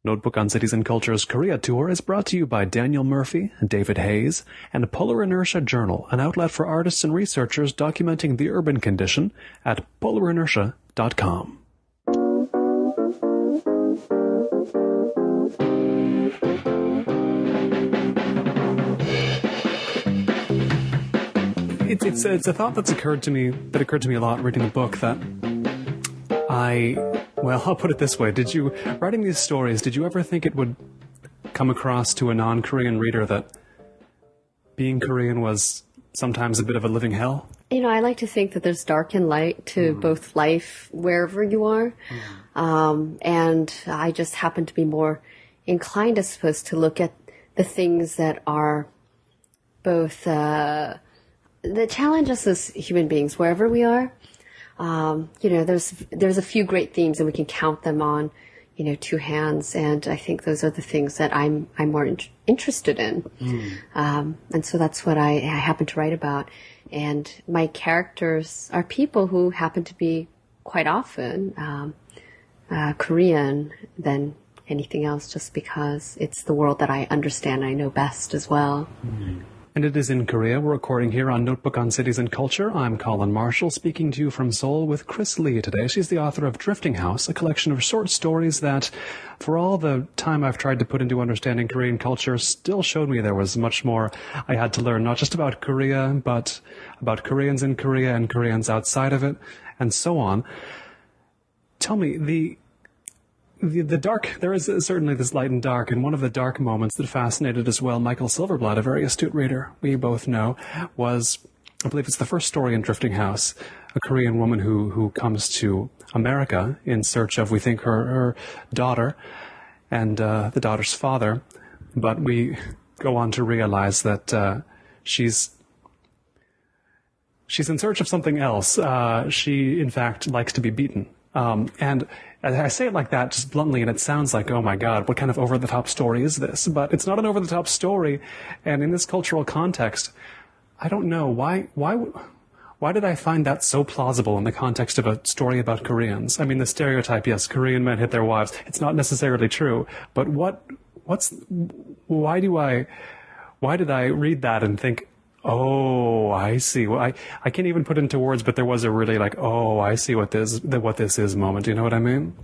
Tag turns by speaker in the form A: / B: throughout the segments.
A: Notebook on Cities and Culture's Korea Tour is brought to you by Daniel Murphy, David Hayes, and Polar Inertia Journal, an outlet for artists and researchers documenting the urban condition at polarinertia.com. It's a thought that's occurred to me a lot reading the book that I'll put it this way. Writing these stories, did you ever think it would come across to a non-Korean reader that being Korean was sometimes a bit of a living hell?
B: I like to think that there's dark and light to both life wherever you are. And I just happen to be more inclined, I suppose, to look at the things that are both the challenges as human beings wherever we are. There's a few great themes and we can count them on, two hands. And I think those are the things that I'm more interested in. And so that's what I happen to write about. And my characters are people who happen to be quite often, Korean than anything else, just because it's the world that I understand, I know best as well.
A: And it is in Korea. We're recording here on Notebook on Cities and Culture. I'm Colin Marshall, speaking to you from Seoul with Krys Lee today. She's the author of Drifting House, a collection of short stories that, for all the time I've tried to put into understanding Korean culture, still showed me there was much more I had to learn, not just about Korea, but about Koreans in Korea and Koreans outside of it, and so on. Tell me, the dark, there is certainly this light and dark, and one of the dark moments that fascinated as well Michael Silverblatt, a very astute reader we both know, was, I believe it's the first story in Drifting House, a Korean woman who comes to America in search of, we think, her daughter and the daughter's father, but we go on to realize that she's in search of something else. She, in fact, likes to be beaten. And I say it like that, just bluntly, and it sounds like, oh my God, what kind of over-the-top story is this? But it's not an over-the-top story, and in this cultural context, I don't know, why did I find that so plausible in the context of a story about Koreans? I mean, the stereotype, yes, Korean men hit their wives, it's not necessarily true, but why did I read that and think, oh, I see. Well, I can't even put into words, but there was a really oh, I see what this is moment. Do you know what I mean?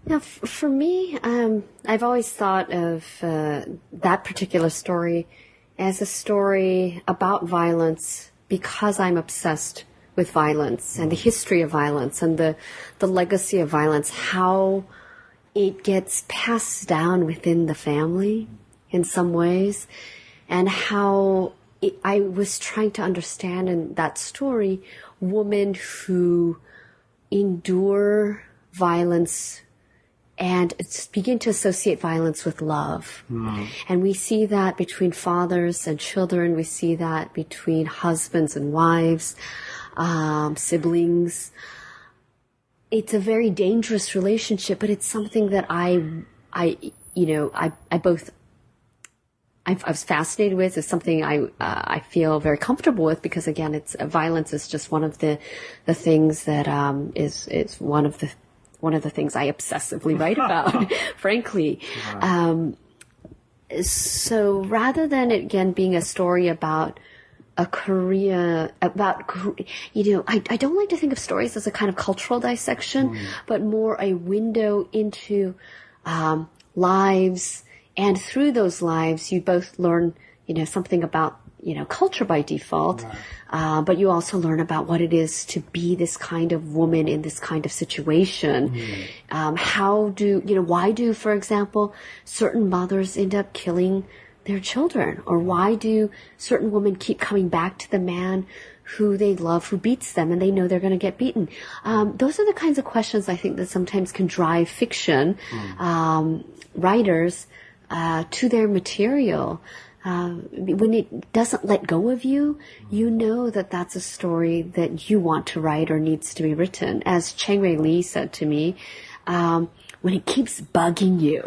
B: Now, for me, I've always thought of that particular story as a story about violence because I'm obsessed with violence and the history of violence and the legacy of violence, how it gets passed down within the family in some ways, and how I was trying to understand in that story women who endure violence and begin to associate violence with love. And we see that between fathers and children. We see that between husbands and wives, siblings. It's a very dangerous relationship, but it's something that I was fascinated with. It's something I feel very comfortable with because, again, violence is just one of the things that is one of the things I obsessively write about, frankly. So rather than it again being a story about I don't like to think of stories as a kind of cultural dissection, but more a window into lives. And through those lives, you both learn, something about, culture by default, but you also learn about what it is to be this kind of woman in this kind of situation. Why do, for example, certain mothers end up killing their children? Or why do certain women keep coming back to the man who they love, who beats them, and they know they're going to get beaten? Those are the kinds of questions I think that sometimes can drive fiction writers to their material. When it doesn't let go of you, you know that that's a story that you want to write or needs to be written. As Chang-Rae Lee said to me, when it keeps bugging you,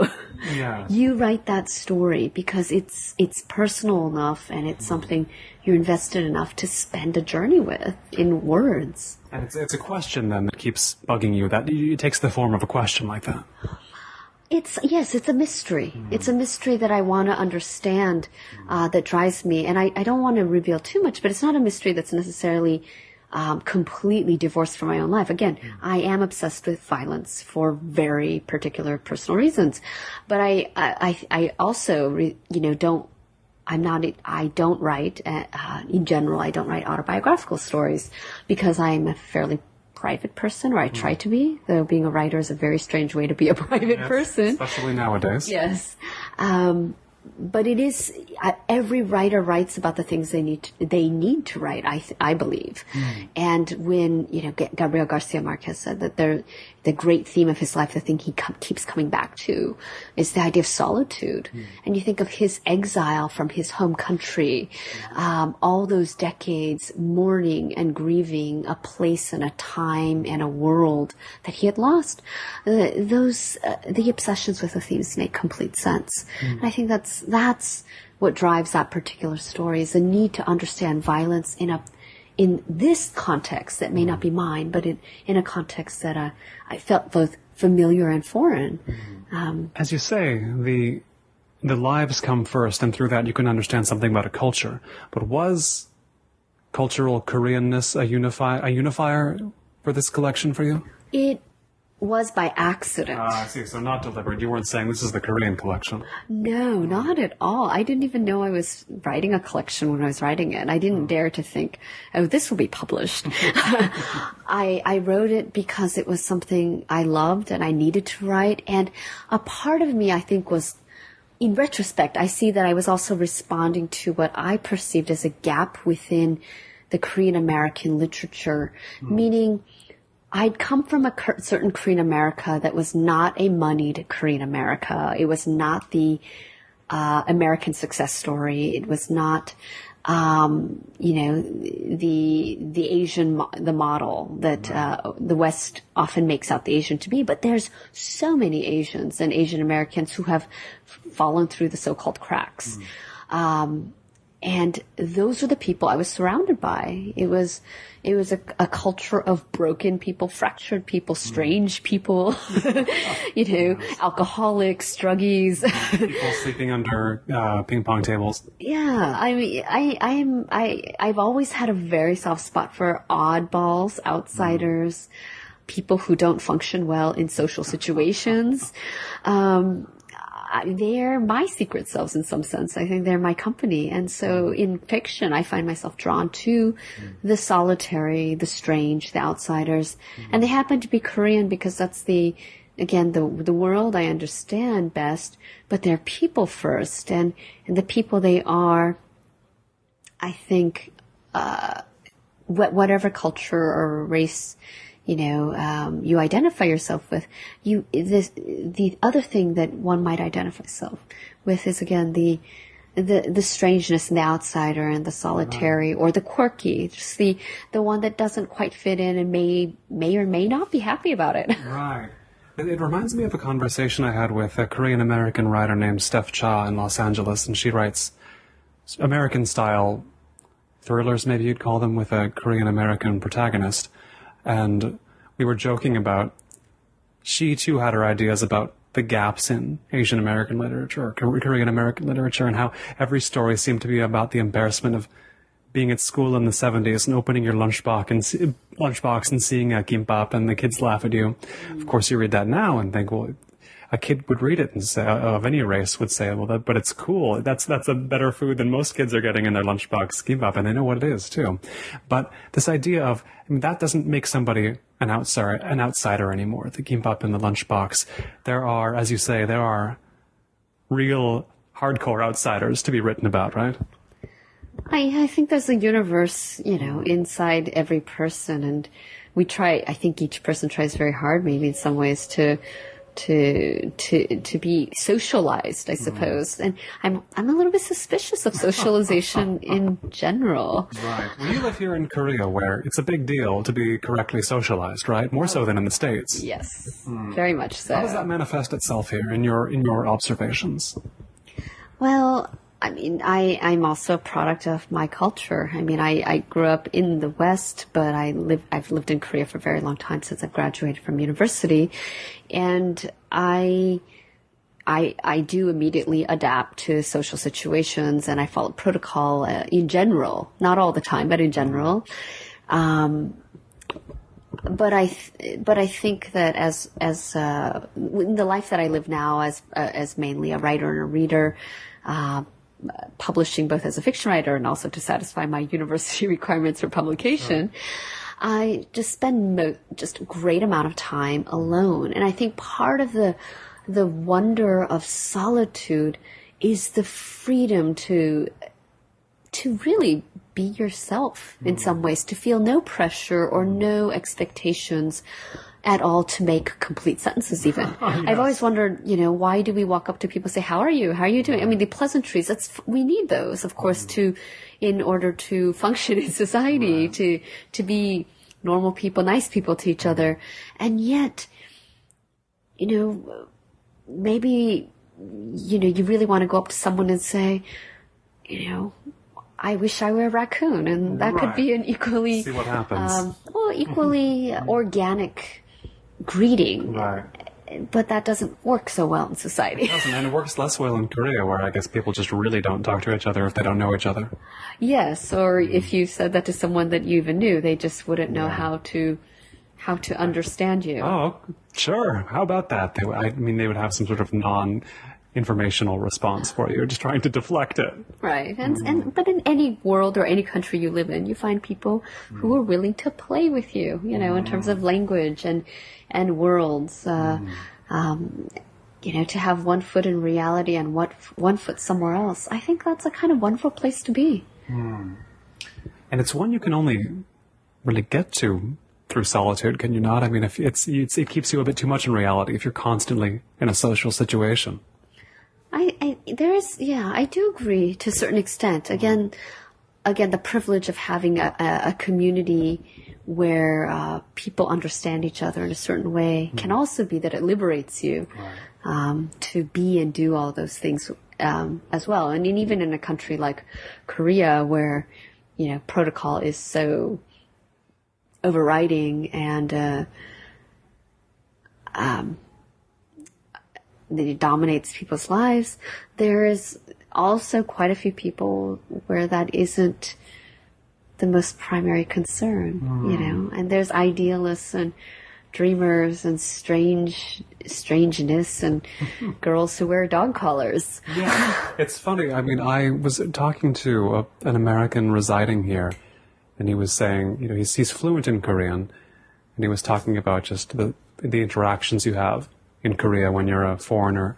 B: you write that story because it's personal enough and it's something you're invested enough to spend a journey with in words.
A: And it's a question then that keeps bugging you. That it takes the form of a question like that.
B: It's a mystery. It's a mystery that I want to understand, that drives me. And I don't want to reveal too much, but it's not a mystery that's necessarily completely divorced from my own life. Again, I am obsessed with violence for very particular personal reasons, but I also, I don't write, in general, I don't write autobiographical stories because I'm a fairly private person, or I try to be, though being a writer is a very strange way to be a private person.
A: Especially nowadays.
B: Yes. But it is, every writer writes about the things they need to write, I believe. And when, Gabriel Garcia Marquez said that the great theme of his life, the thing he keeps coming back to, is the idea of solitude. And you think of his exile from his home country, all those decades mourning and grieving a place and a time and a world that he had lost. The obsessions with the themes make complete sense. And I think that's what drives that particular story, is the need to understand violence in this context that may not be mine, but in a context that I felt both familiar and foreign.
A: As you say, the lives come first, and through that you can understand something about a culture. But was cultural Koreanness a unifier for this collection for you?
B: It was by accident.
A: I see. So not deliberate. You weren't saying this is the Korean collection.
B: No, not at all. I didn't even know I was writing a collection when I was writing it. I didn't dare to think, oh, this will be published. I wrote it because it was something I loved and I needed to write. And a part of me, I think, was, in retrospect, I see that I was also responding to what I perceived as a gap within the Korean American literature, meaning I'd come from a certain Korean America that was not a moneyed Korean America. It was not the American success story. It was not, the Asian, the model that the West often makes out the Asian to be. But there's so many Asians and Asian Americans who have fallen through the so-called cracks. And those were the people I was surrounded by. It was a culture of broken people, fractured people, strange people, alcoholics, druggies.
A: People sleeping under ping pong tables.
B: Yeah, I mean, I've always had a very soft spot for oddballs, outsiders, people who don't function well in social situations. They're my secret selves in some sense. I think they're my company. And so in fiction, I find myself drawn to the solitary, the strange, the outsiders. And they happen to be Korean because that's the world I understand best, but they're people first. And the people they are, I think, whatever culture or race you identify yourself with, the other thing that one might identify yourself with is, again, the strangeness and the outsider and the solitary or the quirky, just the one that doesn't quite fit in and may or may not be happy about it.
A: Right. It reminds me of a conversation I had with a Korean-American writer named Steph Cha in Los Angeles, and she writes American-style thrillers, maybe you'd call them, with a Korean-American protagonist. And we were joking about, she too had her ideas about the gaps in Asian American literature or Korean American literature, and how every story seemed to be about the embarrassment of being at school in the 70s and opening your lunchbox and seeing a kimbap and the kids laugh at you. Of course, you read that now and think, well, a kid would read it and say, of any race would say, well, but it's cool. That's a better food than most kids are getting in their lunchbox, kimbap, and they know what it is too. But this idea of, that doesn't make somebody an outsider anymore. The kimbap in the lunchbox. There are, as you say, real hardcore outsiders to be written about, right?
B: I think there's a universe, inside every person, and I think each person tries very hard, maybe in some ways, to be socialized, I suppose. And I'm a little bit suspicious of socialization in general.
A: Right. Well, you live here in Korea, where it's a big deal to be correctly socialized, right? More so than in the States.
B: Yes, very much so.
A: How does that manifest itself here in your observations?
B: Well, I mean, I'm also a product of my culture. I mean, I grew up in the West, but I've lived in Korea for a very long time, since I've graduated from university. And I I do immediately adapt to social situations, and I follow protocol in general, not all the time, but in general. But I think that as in the life that I live now, as mainly a writer and a reader, publishing both as a fiction writer and also to satisfy my university requirements for publication, I just spend just a great amount of time alone. And I think part of the wonder of solitude is the freedom to really be yourself in some ways, to feel no pressure or no expectations at all to make complete sentences even. Yes. I've always wondered, why do we walk up to people and say, how are you? How are you doing? I mean, the pleasantries, we need those, of course, in order to function in society, to be normal people, nice people to each other. And yet, maybe, you really want to go up to someone and say, I wish I were a raccoon, and that could be an equally,
A: see what happens.
B: Equally organic greeting.
A: Right.
B: But that doesn't work so well in society.
A: It doesn't, and it works less well in Korea, where I guess people just really don't talk to each other if they don't know each other.
B: Yes, or if you said that to someone that you even knew, they just wouldn't know how to understand you.
A: Oh, sure. How about that? They would have some sort of non-informational response for you, just trying to deflect it.
B: Right. But in any world or any country you live in, you find people who are willing to play with you, in terms of language and worlds. To have one foot in reality and one foot somewhere else. I think that's a kind of wonderful place to be.
A: And it's one you can only really get to through solitude, can you not? I mean, if it keeps you a bit too much in reality if you're constantly in a social situation.
B: I do agree to a certain extent. Again, the privilege of having a community where people understand each other in a certain way can also be that it liberates you to be and do all those things as well. And even in a country like Korea, where protocol is so overriding and it dominates people's lives, there is also quite a few people where that isn't the most primary concern, and there's idealists and dreamers and strangeness and girls who wear dog collars.
A: Yeah, it's funny. I mean, I was talking to an American residing here, and he was saying, he's fluent in Korean, and he was talking about just the interactions you have in Korea when you're a foreigner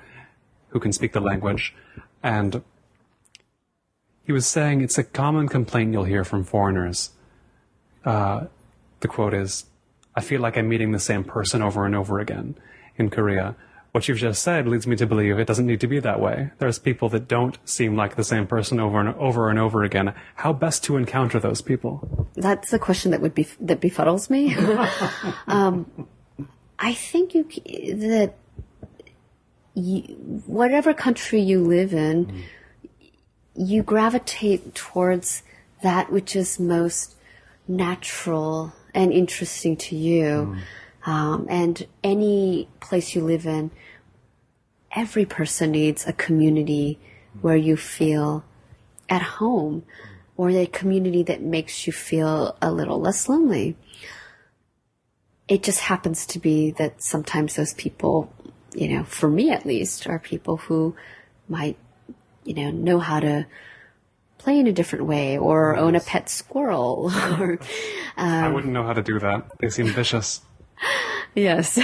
A: who can speak the language. And he was saying it's a common complaint you'll hear from foreigners. The quote is, "I feel like I'm meeting the same person over and over again in Korea." What you've just said leads me to believe it doesn't need to be that way. There's people that don't seem like the same person over and over again. How best to encounter those people?
B: That's a question that befuddles me. I think whatever country you live in, you gravitate towards that which is most natural and interesting to you. And any place you live in, every person needs a community where you feel at home, or a community that makes you feel a little less lonely. It just happens to be that sometimes those people, for me at least, are people who might, know how to play in a different way or own a pet squirrel. Or,
A: I wouldn't know how to do that. They seem vicious.
B: Yes.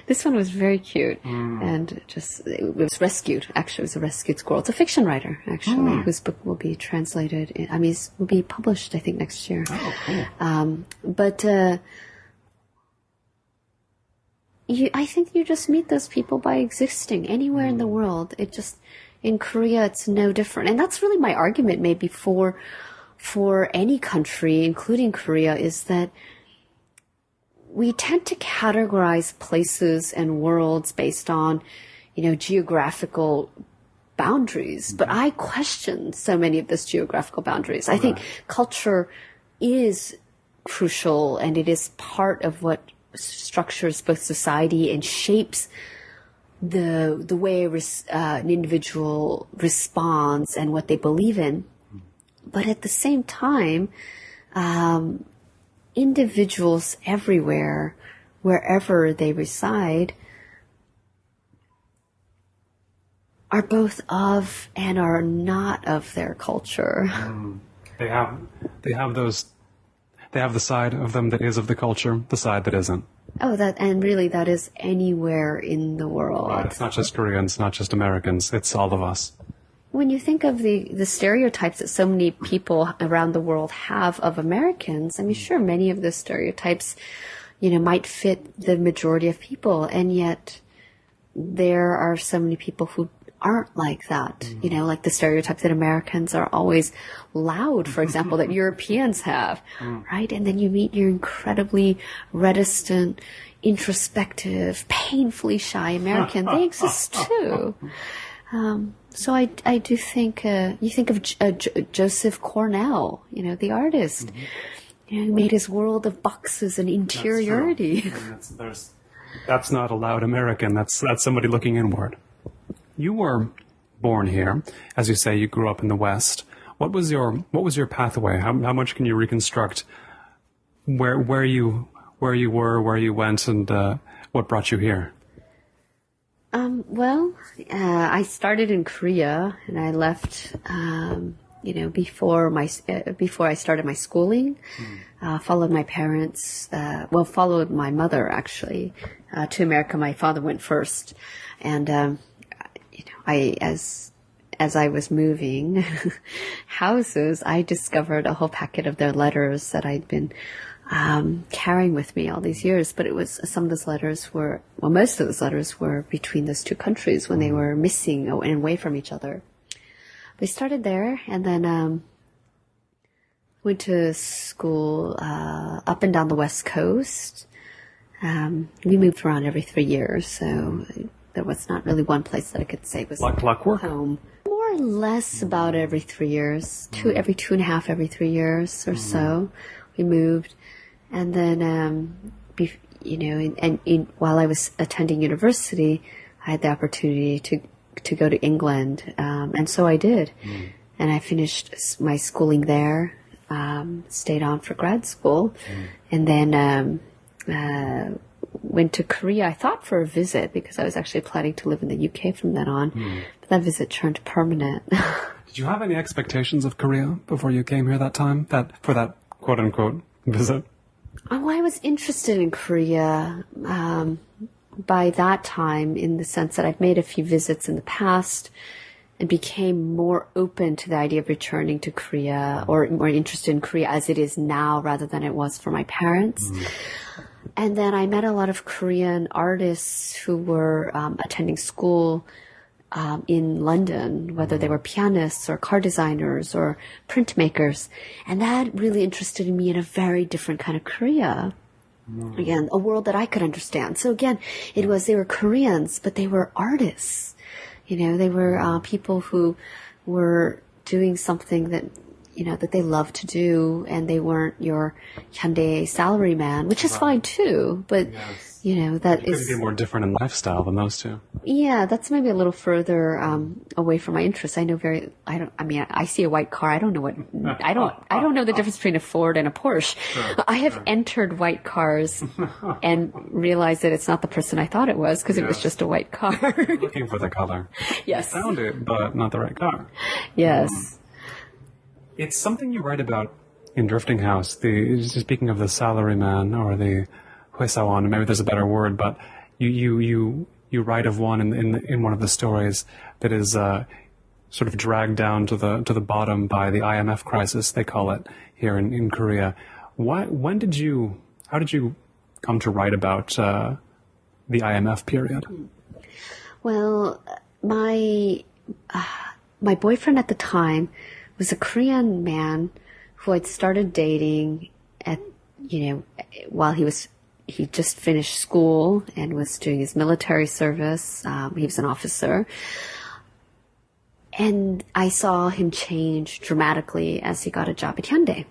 B: This one was very cute and it was rescued. Actually, it was a rescued squirrel. It's a fiction writer, actually, whose book will be translated. Will be published, I think, next year.
A: Oh, cool.
B: I think you just meet those people by existing anywhere in the world. In Korea, it's no different. And that's really my argument maybe for any country, including Korea, is that we tend to categorize places and worlds based on, geographical boundaries. But I question so many of those geographical boundaries. I think culture is crucial, and it is part of what structures both society and shapes the way an individual responds and what they believe in. But at the same time, individuals everywhere, wherever they reside, are both of and are not of their culture.
A: They have the side of them that is of the culture, the side that isn't.
B: Oh, that is anywhere in the world.
A: Right. It's not just Koreans, not just Americans, it's all of us.
B: When you think of the stereotypes that so many people around the world have of Americans, I mean, sure, many of those stereotypes, might fit the majority of people, and yet there are so many people who aren't like that. Like the stereotype that Americans are always loud, for example, that Europeans have, right? And then you meet your incredibly reticent, introspective, painfully shy American. They exist too. So I do think, you think of Joseph Cornell, the artist, who made his world of boxes and interiority.
A: That's not a loud American. That's somebody looking inward. You were born here, as you say. You grew up in the West. What was your pathway? How much can you reconstruct where you were, where you went, and what brought you here?
B: I started in Korea, and I left, before I started my schooling. Followed my parents, followed my mother actually, to America. My father went first, and as I was moving houses, I discovered a whole packet of their letters that I'd been carrying with me all these years. But it was most of those letters were between those two countries when they were missing and away from each other. We started there, and then went to school up and down the West Coast. We moved around every 3 years, so there was not really one place that I could say was
A: clockwork
B: home. More or less about every 3 years, every 2.5, every 3 years or so, we moved. And then, while I was attending university, I had the opportunity to go to England, and so I did. And I finished my schooling there, stayed on for grad school, and then went to Korea, I thought for a visit, because I was actually planning to live in the UK from then on. But that visit turned permanent.
A: Did you have any expectations of Korea before you came here that time, for that quote-unquote visit?
B: Oh, I was interested in Korea by that time, in the sense that I've made a few visits in the past and became more open to the idea of returning to Korea, or more interested in Korea as it is now rather than it was for my parents. And then I met a lot of Korean artists who were attending school in London, whether they were pianists or car designers or printmakers. And that really interested me in a very different kind of Korea. Again, a world that I could understand. So again, they were Koreans, but they were artists. They were people who were doing something that they loved to do, and they weren't your Hyundai salaryman, which is fine too, but that
A: it could be more different in lifestyle than those two.
B: Yeah, that's maybe a little further away from my interests. I see a white car. I don't know the difference between a Ford and a Porsche. I have entered white cars and realized that it's not the person I thought it was, because it was just a white car.
A: Looking for the color.
B: Yes.
A: You found it, but not the right car.
B: Yes.
A: It's something you write about in Drifting House. Speaking of the salaryman or the Huesawan, maybe there's a better word, but you write of one in one of the stories that is sort of dragged down to the bottom by the IMF crisis, they call it here in Korea. How did you come to write about the IMF period?
B: Well, my boyfriend at the time was a Korean man who I'd started dating while he just finished school and was doing his military service. He was an officer. And I saw him change dramatically as he got a job at Hyundai.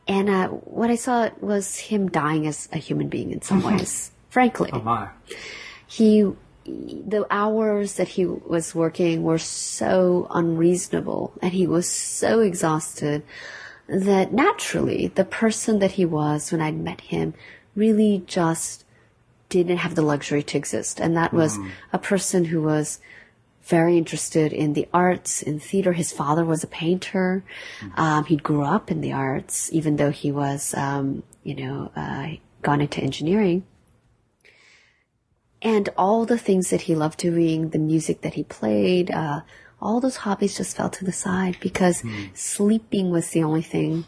B: And what I saw was him dying as a human being in some ways, frankly.
A: Oh my.
B: He the hours that he was working were so unreasonable and he was so exhausted that naturally the person that he was when I met him really just didn't have the luxury to exist. And that was a person who was very interested in the arts, in theater. His father was a painter. He grew up in the arts, even though he was, gone into engineering. And all the things that he loved doing, the music that he played, all those hobbies just fell to the side because sleeping was the only thing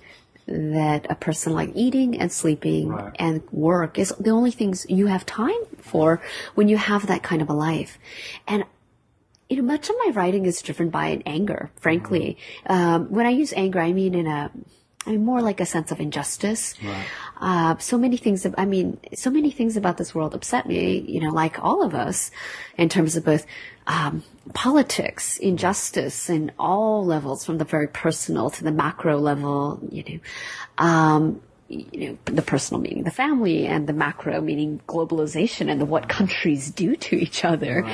B: that a person like eating and sleeping and work is the only things you have time for when you have that kind of a life. And much of my writing is driven by an anger, frankly. When I use anger, I mean more like a sense of injustice. So many things about this world upset me, like all of us, in terms of both politics, injustice in all levels, from the very personal to the macro level, the personal meaning the family, and the macro meaning globalization and what countries do to each other.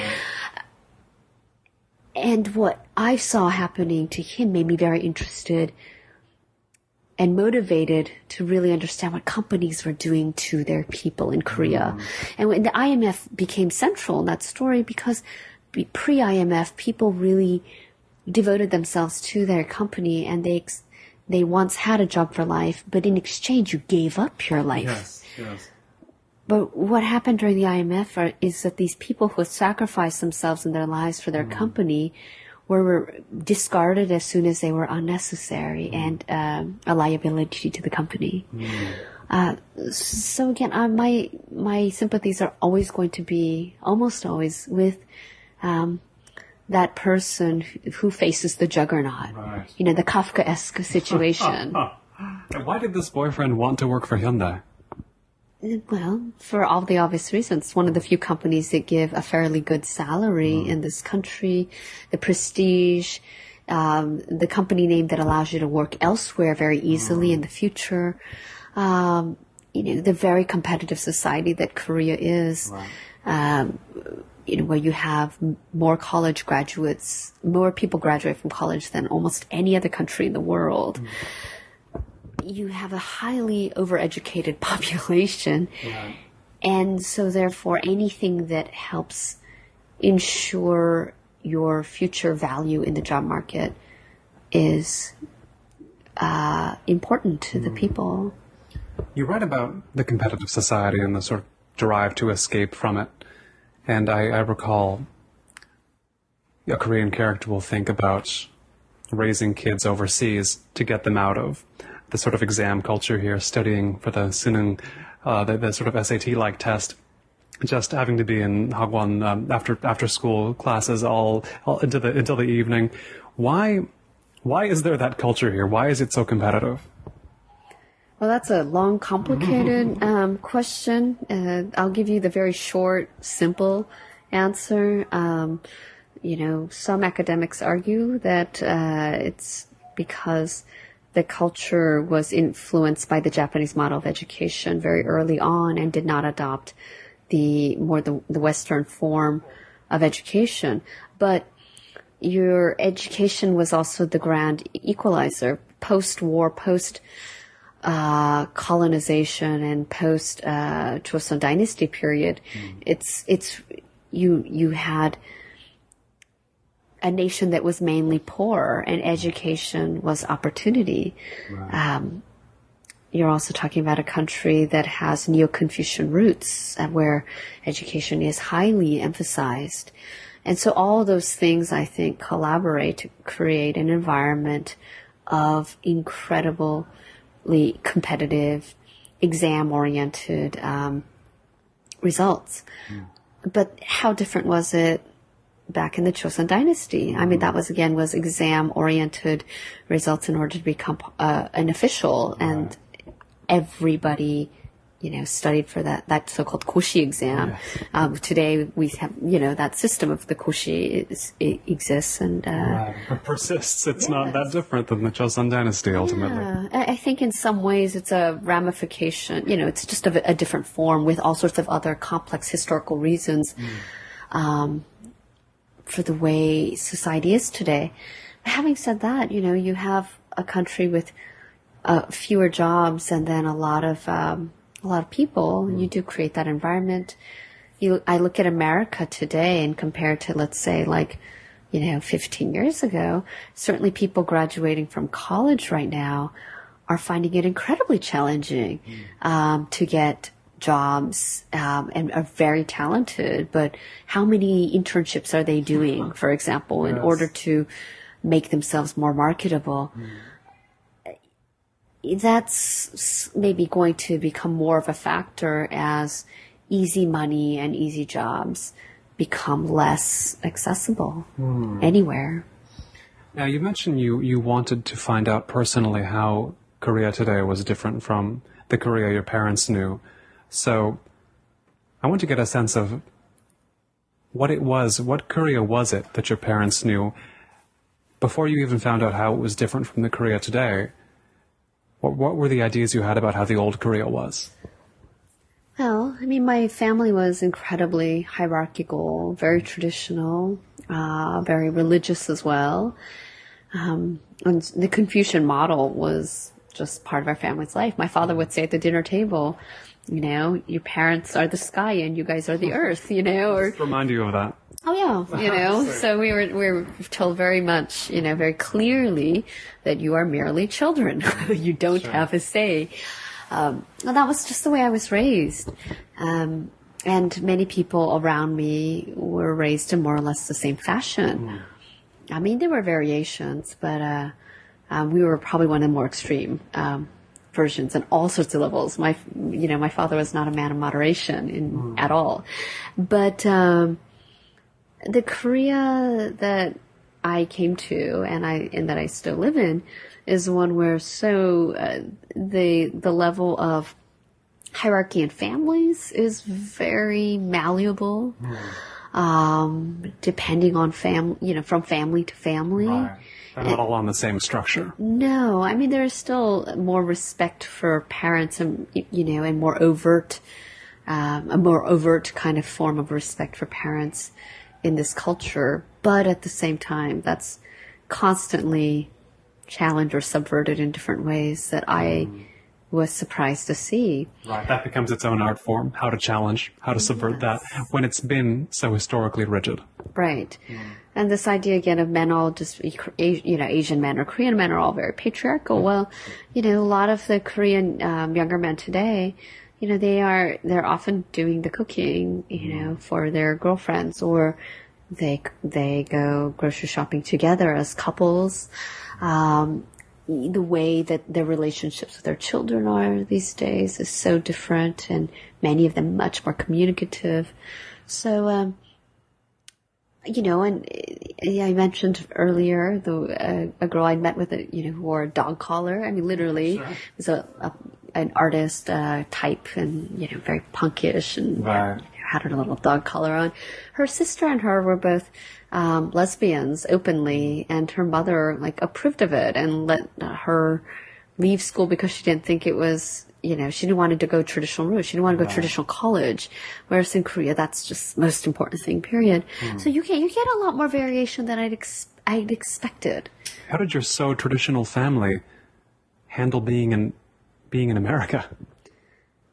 B: And what I saw happening to him made me very interested and motivated to really understand what companies were doing to their people in Korea. And when the IMF became central in that story, because pre-IMF, people really devoted themselves to their company, and they once had a job for life, but in exchange, you gave up your life.
A: Yes.
B: But what happened during the IMF is that these people who had sacrificed themselves and their lives for their company were discarded as soon as they were unnecessary and a liability to the company. So again, my sympathies are always going to be, almost always, with that person who faces the juggernaut. The Kafkaesque situation.
A: Why did this boyfriend want to work for Hyundai?
B: Well, for all the obvious reasons. One of the few companies that give a fairly good salary in this country, the prestige, the company name that allows you to work elsewhere very easily in the future, the very competitive society that Korea is, where you have more college graduates, more people graduate from college than almost any other country in the world. You have a highly overeducated population. And so therefore anything that helps ensure your future value in the job market is important to the people.
A: You write about the competitive society and the sort of drive to escape from it. And I recall a Korean character will think about raising kids overseas to get them out of the sort of exam culture here, studying for the Sinung, the sort of SAT-like test, just having to be in hagwon after school classes all until the evening. Why is there that culture here? Why is it so competitive?
B: Well, that's a long, complicated question. I'll give you the very short, simple answer. Some academics argue that it's because the culture was influenced by the Japanese model of education very early on and did not adopt the Western form of education. But your education was also the grand equalizer. Post-war, colonization and post Joseon Dynasty period, you had a nation that was mainly poor, and education was opportunity. You're also talking about a country that has Neo-Confucian roots, where education is highly emphasized. And so all those things, I think, collaborate to create an environment of incredibly competitive, exam-oriented results. But how different was it back in the Joseon Dynasty? I mean, that was exam-oriented results in order to become an official, and everybody, studied for that so-called Koshi exam. Today we have, that system of the Koshi exists and
A: persists. It's not that different than the Joseon Dynasty ultimately.
B: I think in some ways it's a ramification. It's just a different form with all sorts of other complex historical reasons. for the way society is today. Having said that, you have a country with fewer jobs and then a lot of people. You do create that environment. I look at America today and compare to, let's say, 15 years ago. Certainly people graduating from college right now are finding it incredibly challenging to get jobs and are very talented. But how many internships are they doing, for example, in order to make themselves more marketable? That's maybe going to become more of a factor as easy money and easy jobs become less accessible anywhere.
A: Now, you mentioned you wanted to find out personally how Korea today was different from the Korea your parents knew. So I want to get a sense of what Korea was it that your parents knew before you even found out how it was different from the Korea today. What were the ideas you had about how the old Korea was?
B: Well, my family was incredibly hierarchical, very traditional, very religious as well. And the Confucian model was just part of our family's life. My father would say at the dinner table, your parents are the sky and you guys are the earth, or
A: Just remind you of that.
B: Oh yeah, so we were told very much, very clearly that you are merely children. You don't have a say. Well, that was just the way I was raised. And many people around me were raised in more or less the same fashion. There were variations, but we were probably one of the more extreme versions in all sorts of levels. My father was not a man of moderation at all. But the Korea that I came to and that I still live in is one where the level of hierarchy in families is very malleable, depending on from family to family.
A: Right. They're not all on the same structure.
B: No, there is still more respect for parents and and more overt, a more overt kind of form of respect for parents in this culture. But at the same time, that's constantly challenged or subverted in different ways that I was surprised to see.
A: Right, that becomes its own art form, how to challenge, how to subvert that when it's been so historically rigid.
B: Right. And this idea again of men all just, Asian men or Korean men are all very patriarchal. Well, a lot of the Korean younger men today, they're often doing the cooking, for their girlfriends, or they go grocery shopping together as couples. The way that their relationships with their children are these days is so different, and many of them much more communicative. So, and I mentioned earlier a girl I met with who wore a dog collar. Literally, was an artist type, and very punkish, and had her little dog collar on. Her sister and her were both lesbians openly, and her mother approved of it and let her leave school because she didn't think it was, she didn't want to go traditional route. She didn't want to go traditional college, whereas in Korea that's just the most important thing, period. So you get a lot more variation than I'd expected.
A: How did your so traditional family handle being in America?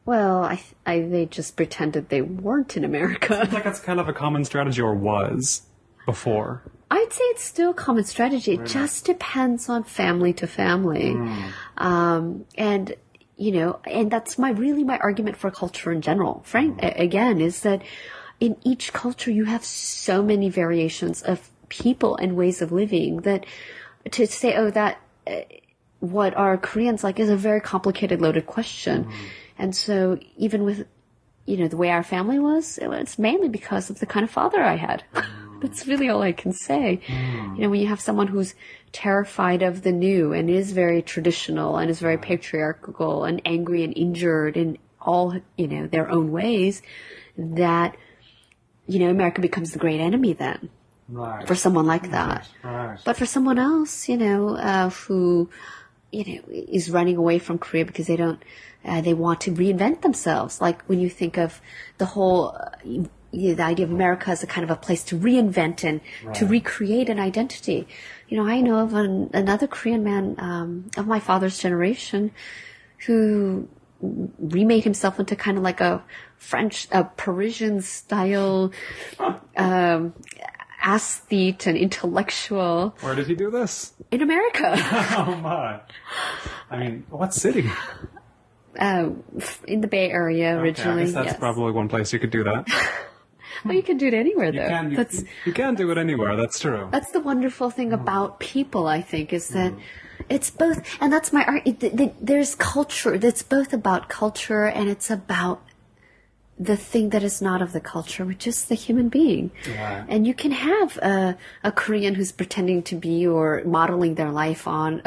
B: Well, they just pretended they weren't in America.
A: Seems like that's kind of a common strategy, or was before.
B: I'd say it's still a common strategy. It just depends on family to family. And that's my argument for culture in general. Again, is that in each culture you have so many variations of people and ways of living that to say, what are Koreans like is a very complicated, loaded question. And so even with, the way our family was, it was mainly because of the kind of father I had. That's really all I can say. When you have someone who's terrified of the new and is very traditional and is very patriarchal and angry and injured in all, their own ways, that, America becomes the great enemy then. Right. For someone like that. Right. But for someone else, who, is running away from Korea because they want to reinvent themselves. Like when you think of the whole, the idea of America as a kind of a place to reinvent and to recreate an identity. I know of another Korean man of my father's generation who remade himself into kind of like a Parisian style aesthete and intellectual.
A: Where did he do this?
B: In America.
A: Oh my. I mean, what city?
B: In the Bay Area originally.
A: I guess that's probably one place you could do that.
B: Well, you can do it anywhere, though.
A: You can do it anywhere, that's true.
B: That's the wonderful thing about people, I think, is that it's both, and that's my art, there's culture that's both about culture and it's about the thing that is not of the culture, which is the human being. Yeah. And you can have a Korean who's pretending to be or modeling their life on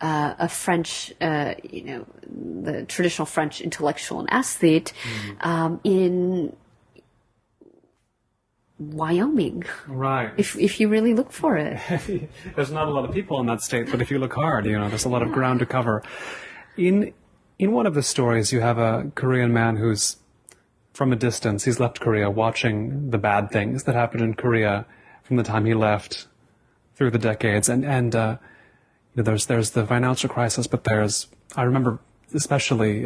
B: a French, the traditional French intellectual and aesthete in Wyoming.
A: Right.
B: If you really look for it.
A: There's not a lot of people in that state, but if you look hard, there's a lot of ground to cover. In one of the stories, you have a Korean man who's from a distance, he's left Korea, watching the bad things that happened in Korea from the time he left through the decades. And there's the financial crisis, but I remember especially,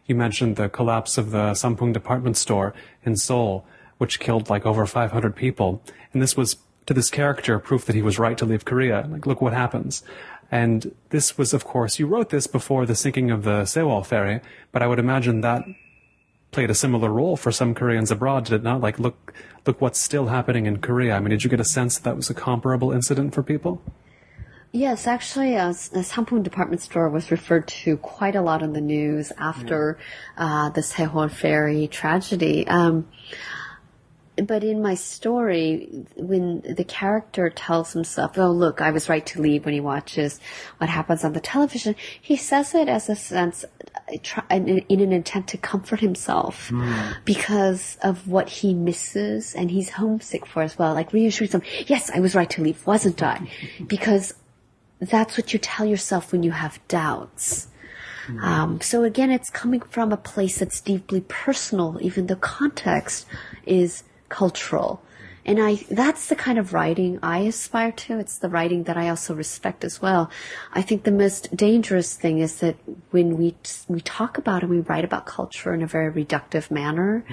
A: you mentioned the collapse of the Sampoong department store in Seoul, which killed like over 500 people. And this was, to this character, proof that he was right to leave Korea. Like, look what happens. And this was, of course, you wrote this before the sinking of the Seoul ferry, but I would imagine that played a similar role for some Koreans abroad, did it not? Like, look what's still happening in Korea. I mean, did you get a sense that was a comparable incident for people?
B: Yes, actually, the Sampoong department store was referred to quite a lot in the news after the Seoul ferry tragedy. But in my story, when the character tells himself, oh, look, I was right to leave, when he watches what happens on the television, he says it as a sense, in an intent to comfort himself because of what he misses and he's homesick for as well. Like reassuring him, yes, I was right to leave, wasn't I? Because that's what you tell yourself when you have doubts. So again, it's coming from a place that's deeply personal, even though context is cultural. And that's the kind of writing I aspire to. It's the writing that I also respect as well. I think the most dangerous thing is that when we talk about and we write about culture in a very reductive manner,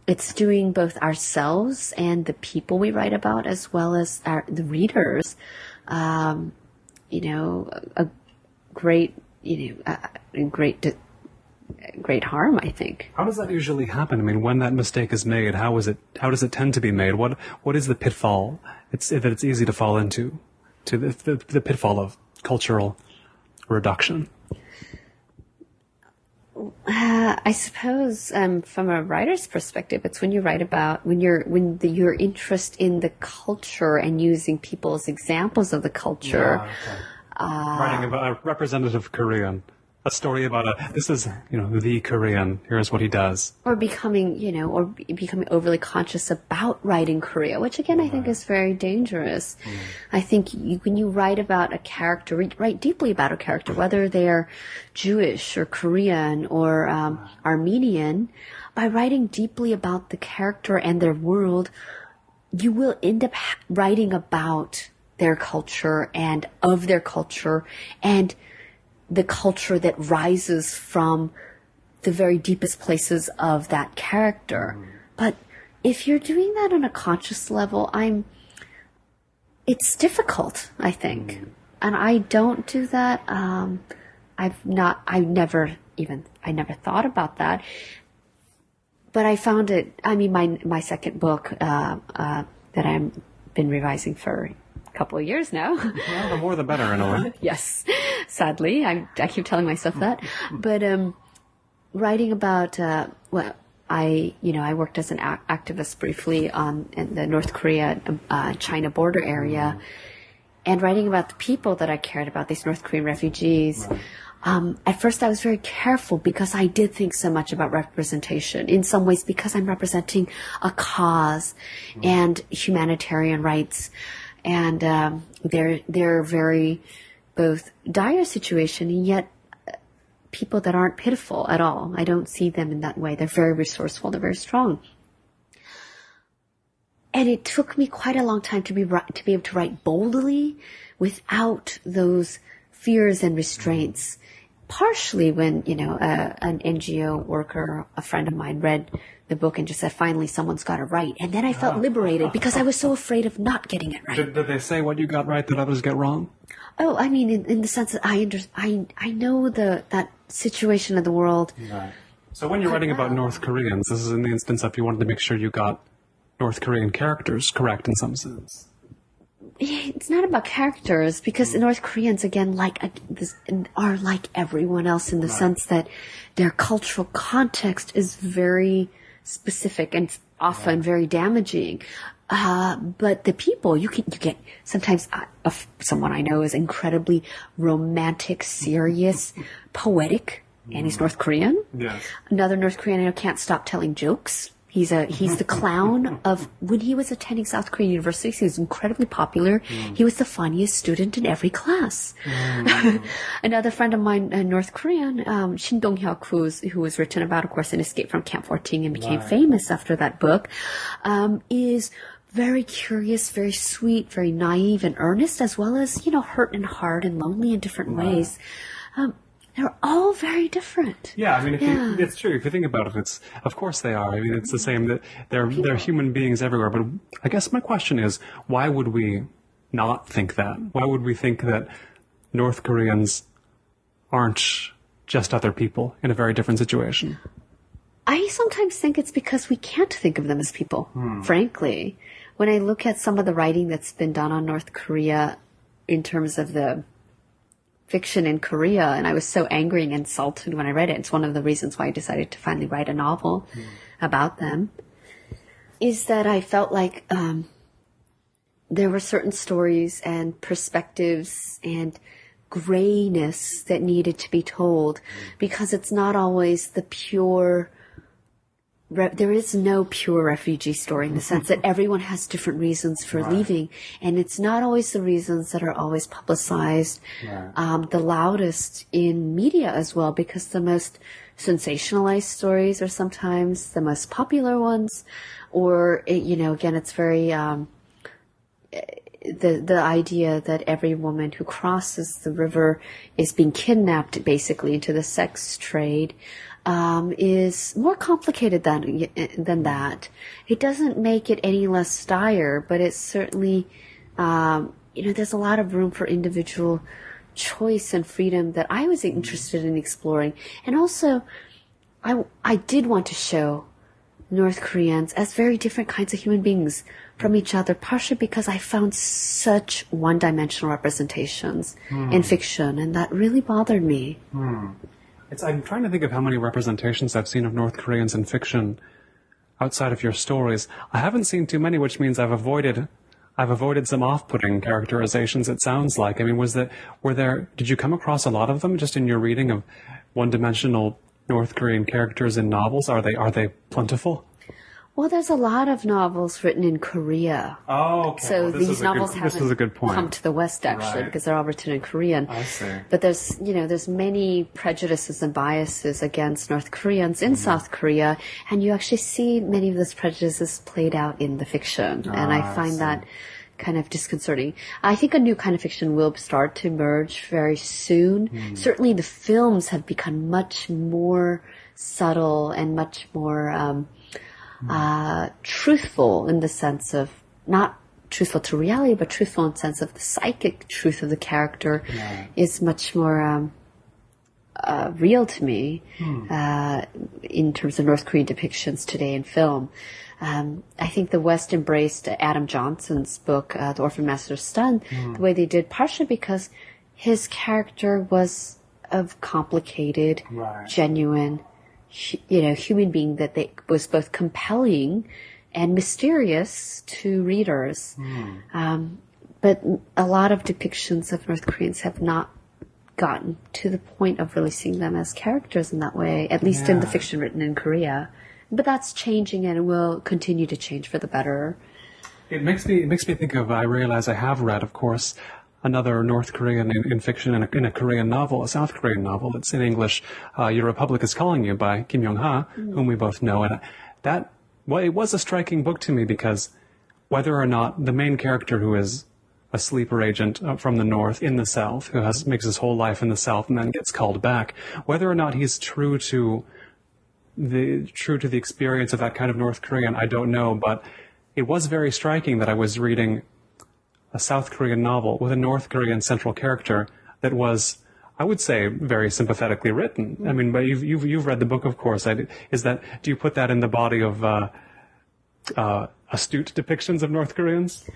B: it's doing both ourselves and the people we write about as well as the readers, a great harm, I think.
A: How does that usually happen? I mean, when that mistake is made, how does it tend to be made? What is the pitfall that it's easy to fall into, to the pitfall of cultural reduction?
B: I suppose from a writer's perspective, it's when you write about your interest in the culture and using people as examples of the culture.
A: Writing about a representative Korean. A story about this is, the Korean, here's what he does. Or
B: becoming overly conscious about writing Korea, which again, I think is very dangerous. I think when you write about a character, write deeply about a character, whether they're Jewish or Korean or Armenian, by writing deeply about the character and their world, you will end up writing about their culture and of their culture and the culture that rises from the very deepest places of that character. But if you're doing that on a conscious level, it's difficult, I think. And I don't do that. I never thought about that. But I found it, my second book, that I've been revising for a couple of years now.
A: Well, the more the better in a way.
B: Yes. Sadly, I keep telling myself that. But writing about, I worked as an activist briefly in the North Korea, China border area, and writing about the people that I cared about, these North Korean refugees. Right. At first I was very careful because I did think so much about representation. In some ways because I'm representing a cause and humanitarian rights. And they're very both dire situation and yet people that aren't pitiful at all. I don't see them in that way. They're very resourceful. They're very strong. And it took me quite a long time to be able to write boldly without those fears and restraints. Partially when, an NGO worker, a friend of mine, read the book and just said, finally, someone's got it right. And then I felt liberated because I was so afraid of not getting it right.
A: Did they say what you got right that others get wrong?
B: Oh, I mean, in the sense that I know that situation of the world.
A: Right. So when you're writing about North Koreans, this is in the instance of you wanted to make sure you got North Korean characters correct in some sense.
B: It's not about characters because North Koreans, again, are like everyone else in the sense that their cultural context is very specific and often very damaging. But the people, you get sometimes someone I know is incredibly romantic, serious, poetic, and he's North Korean.
A: Yes.
B: Another North Korean I know can't stop telling jokes. He's the clown of, when he was attending South Korean universities, he was incredibly popular. He was the funniest student in every class. Another friend of mine, North Korean, Shin Dong-hyuk, who was written about, of course, in Escape from Camp 14 and became famous after that book, is very curious, very sweet, very naive and earnest, as well as, hurt and hard and lonely in different ways. They're all very different.
A: Yeah, I mean, it's true. If you think about it, of course they are. I mean, it's the same that they're human beings everywhere. But I guess my question is, why would we not think that? Why would we think that North Koreans aren't just other people in a very different situation?
B: I sometimes think it's because we can't think of them as people, frankly. When I look at some of the writing that's been done on North Korea in terms of the fiction in Korea, and I was so angry and insulted when I read it. It's one of the reasons why I decided to finally write a novel about them, is that I felt like there were certain stories and perspectives and grayness that needed to be told, because it's not always the pure... There is no pure refugee story in the sense that everyone has different reasons for leaving, and it's not always the reasons that are always publicized the loudest in media as well, because the most sensationalized stories are sometimes the most popular ones, or again, it's very the idea that every woman who crosses the river is being kidnapped basically into the sex trade is more complicated than that. It doesn't make it any less dire, but it's certainly, there's a lot of room for individual choice and freedom that I was interested in exploring. And also, I did want to show North Koreans as very different kinds of human beings from each other, partially because I found such one-dimensional representations in fiction, and that really bothered me.
A: I'm trying to think of how many representations I've seen of North Koreans in fiction outside of your stories. I haven't seen too many, which means I've avoided some off-putting characterizations, it sounds like. I mean, did you come across a lot of them just in your reading of one-dimensional North Korean characters in novels? Are they plentiful?
B: Well, there's a lot of novels written in Korea.
A: Oh, okay.
B: So these novels haven't come to the West, actually, because they're all written in Korean.
A: I see.
B: But there's many prejudices and biases against North Koreans in South Korea, and you actually see many of those prejudices played out in the fiction, and I find that kind of disconcerting. I think a new kind of fiction will start to emerge very soon. Certainly the films have become much more subtle and much more truthful, in the sense of not truthful to reality, but truthful in the sense of the psychic truth of the character is much more real to me in terms of North Korean depictions today in film. I think the West embraced Adam Johnson's book, The Orphan Master's Son, the way they did, partially because his character was a complicated, genuine, human being that was both compelling and mysterious to readers. But a lot of depictions of North Koreans have not gotten to the point of really seeing them as characters in that way, at least in the fiction written in Korea. But that's changing, and it will continue to change for the better.
A: It makes me think of, I realize I have read, of course, another North Korean in fiction in a Korean novel, a South Korean novel. It's in English, Your Republic is Calling You by Kim Yong-ha, whom we both know. And it was a striking book to me because whether or not the main character, who is a sleeper agent from the North in the South, who makes his whole life in the South and then gets called back, whether or not he's true to the experience of that kind of North Korean, I don't know, but it was very striking that I was reading a South Korean novel with a North Korean central character that was, I would say, very sympathetically written. I mean, but you've read the book, of course. Do you put that in the body of astute depictions of North Koreans?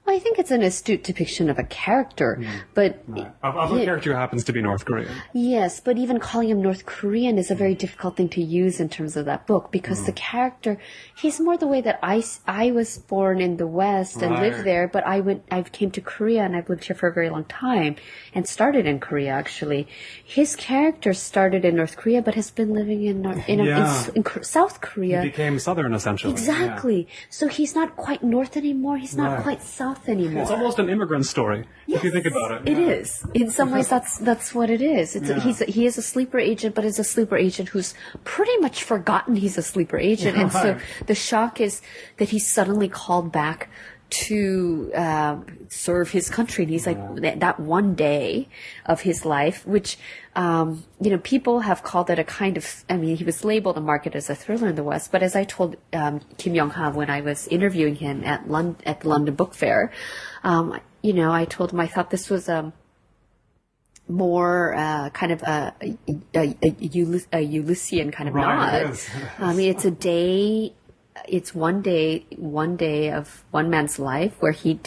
B: Well, I think it's an astute depiction of a character, but...
A: Of a character who happens to be North Korean.
B: Yes, but even calling him North Korean is a very difficult thing to use in terms of that book, because the character, he's more the way that I was born in the West and lived there, but I came to Korea and I've lived here for a very long time and started in Korea, actually. His character started in North Korea, but has been living in South Korea.
A: He became Southern, essentially.
B: Exactly. Yeah. So he's not quite North anymore. He's not quite South anymore.
A: It's almost an immigrant story, if you think about it.
B: It is. In some ways, that's what it is. He is a sleeper agent, but it's a sleeper agent who's pretty much forgotten he's a sleeper agent. And so the shock is that he's suddenly called back to serve his country. And he's like, that one day of his life, which, people have called it a kind of, he was labeled and marketed as a thriller in the West. But as I told Kim Young-ha when I was interviewing him at the London Book Fair, I told him I thought this was more kind of a Ulyssean kind of nod. It's a day. It's one day of one man's life where he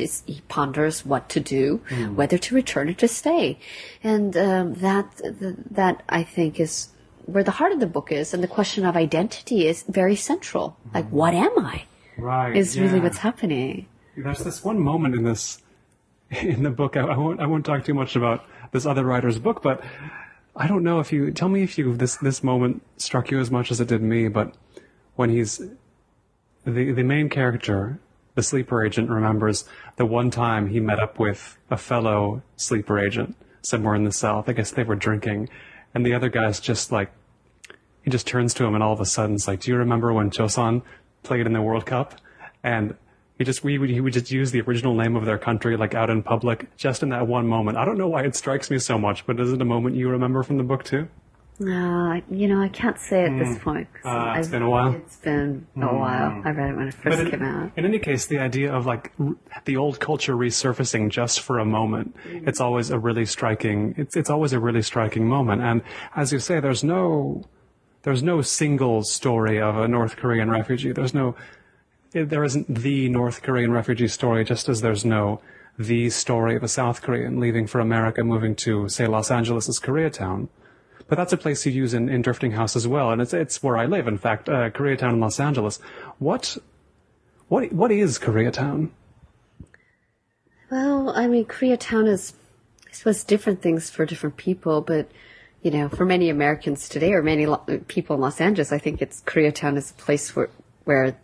B: ponders what to do, whether to return or to stay, and that I think is where the heart of the book is, and the question of identity is very central. Like, what am I?
A: Right,
B: is really what's happening.
A: There's this one moment in the book. I won't talk too much about this other writer's book, but I don't know if you tell me if this moment struck you as much as it did me. But when he's the main character, the sleeper agent, remembers the one time he met up with a fellow sleeper agent somewhere in the South. I guess they were drinking, and the other guy's just like, he just turns to him and all of a sudden it's like, do you remember when Chosun played in the World Cup? And he would just use the original name of their country, like, out in public, just in that one moment. I don't know why it strikes me so much, but is it a moment you remember from the book too?
B: I can't say at this point.
A: It's been a while?
B: It's been a while. I read it when it first came out.
A: In any case, the idea of, like, the old culture resurfacing just for a moment, it's always a really striking, it's always a really striking moment. And as you say, there's no single story of a North Korean refugee. There isn't the North Korean refugee story, just as there's no the story of a South Korean leaving for America, moving to, say, Los Angeles' Koreatown. But that's a place you use in Drifting House as well, and it's where I live. In fact, Koreatown in Los Angeles. What is Koreatown?
B: Well, Koreatown is, I suppose, different things for different people. But for many Americans today, or many people in Los Angeles, I think Koreatown is a place where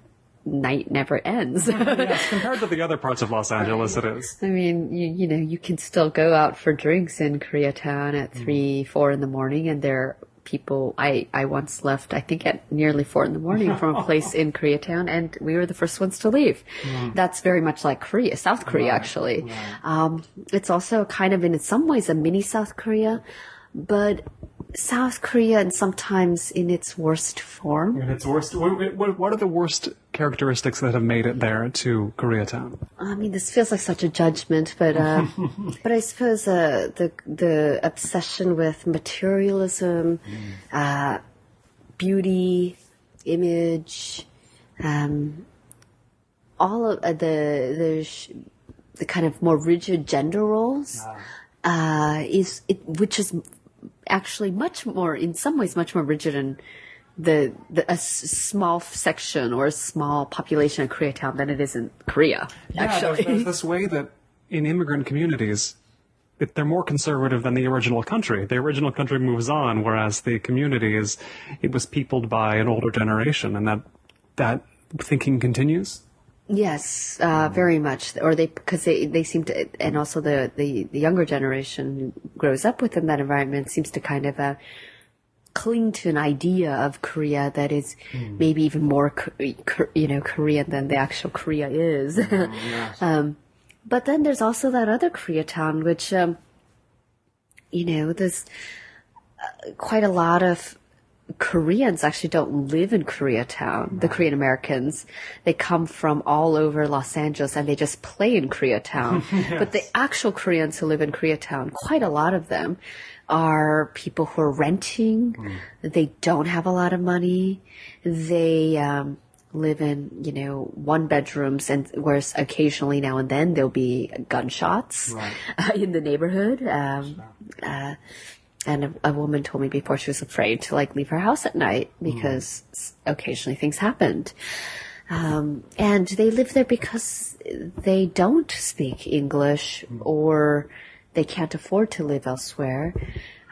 B: night never ends.
A: Yes, compared to the other parts of Los Angeles, it is.
B: You can still go out for drinks in Koreatown at 3, 4 in the morning, and there are people. I once left, I think, at nearly 4 in the morning from a place in Koreatown, and we were the first ones to leave. That's very much like Korea, South Korea, actually. It's also kind of, in some ways, a mini South Korea, but South Korea, and sometimes in its worst form.
A: In its worst, what are the worst characteristics that have made it there to Koreatown?
B: This feels like such a judgment, but but I suppose the obsession with materialism, beauty, image, all of the kind of more rigid gender roles, which is actually much more, in some ways, much more rigid in a small section or a small population of Koreatown than it is in Korea. Actually,
A: there's this way that in immigrant communities, they're more conservative than the original country. The original country moves on, whereas the community was peopled by an older generation, and that thinking continues.
B: Yes, very much. Or because they seem to, and also the younger generation who grows up within that environment seems to kind of cling to an idea of Korea that is maybe even more, Korean than the actual Korea is.
A: Yes.
B: But then there's also that other Koreatown, which, there's quite a lot of Koreans actually don't live in Koreatown. The Korean Americans, they come from all over Los Angeles and they just play in Koreatown.
A: Yes.
B: But the actual Koreans who live in Koreatown, quite a lot of them are people who are renting. They don't have a lot of money. They live in, one bedrooms, and whereas occasionally now and then there'll be gunshots in the neighborhood. And a woman told me before she was afraid to leave her house at night because occasionally things happened. And they live there because they don't speak English or they can't afford to live elsewhere.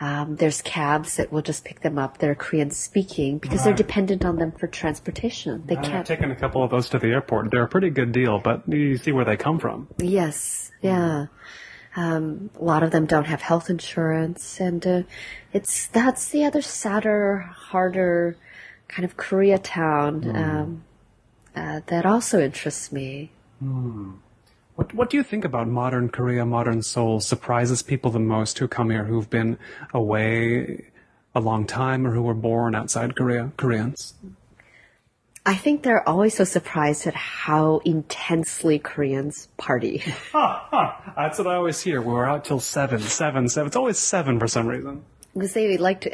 B: There's cabs that will just pick them up that are Korean speaking because they're dependent on them for transportation. They can't.
A: I've taken a couple of those to the airport. They're a pretty good deal, but you see where they come from.
B: Yes. Yeah. A lot of them don't have health insurance, and that's the other sadder, harder kind of Koreatown that also interests me.
A: What do you think about modern Korea, modern Seoul surprises people the most who come here, who've been away a long time or who were born outside Korea, Koreans?
B: I think they're always so surprised at how intensely Koreans party.
A: That's what I always hear. We're out till 7. It's always 7 for some reason.
B: Because they like to,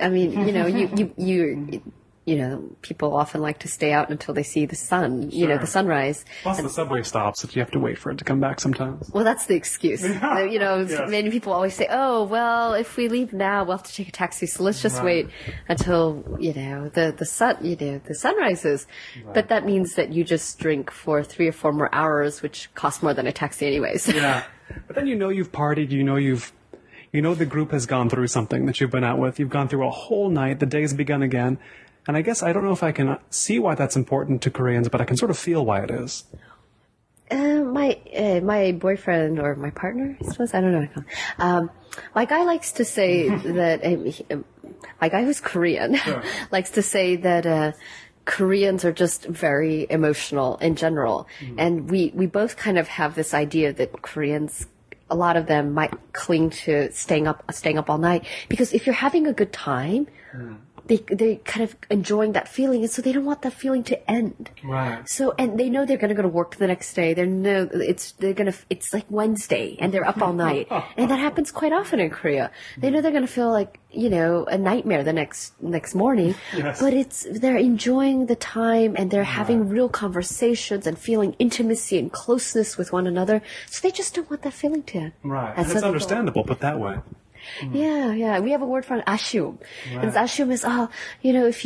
B: people often like to stay out until they see the sun, the sunrise.
A: Plus the subway stops if you have to wait for it to come back sometimes.
B: Well, that's the excuse. Yes. Many people always say, oh, well, if we leave now, we'll have to take a taxi. So let's just wait until, the sun rises. Right. But that means that you just drink for 3 or 4 more hours, which costs more than a taxi anyways.
A: Yeah. But then you've partied, the group has gone through something that you've been out with. You've gone through a whole night. The day's begun again. And I guess I don't know if I can see why that's important to Koreans, but I can sort of feel why it is.
B: My boyfriend or my partner, I suppose, I don't know. My guy likes to say that my guy who's Korean likes to say that Koreans are just very emotional in general, and we both kind of have this idea that Koreans, a lot of them might cling to staying up all night because if you're having a good time. They kind of enjoying that feeling, and so they don't want that feeling to end.
A: Right.
B: So, and they know they're going to go to work the next day. It's like Wednesday, and they're up all night, and that happens quite often in Korea. They know they're going to feel like a nightmare the next morning.
A: Yes.
B: But they're enjoying the time, and they're having real conversations and feeling intimacy and closeness with one another. So they just don't want that feeling to end.
A: Right. And it's understandable, put that way.
B: Yeah. We have a word for it, a쉬움. Right. And a쉬움 is, if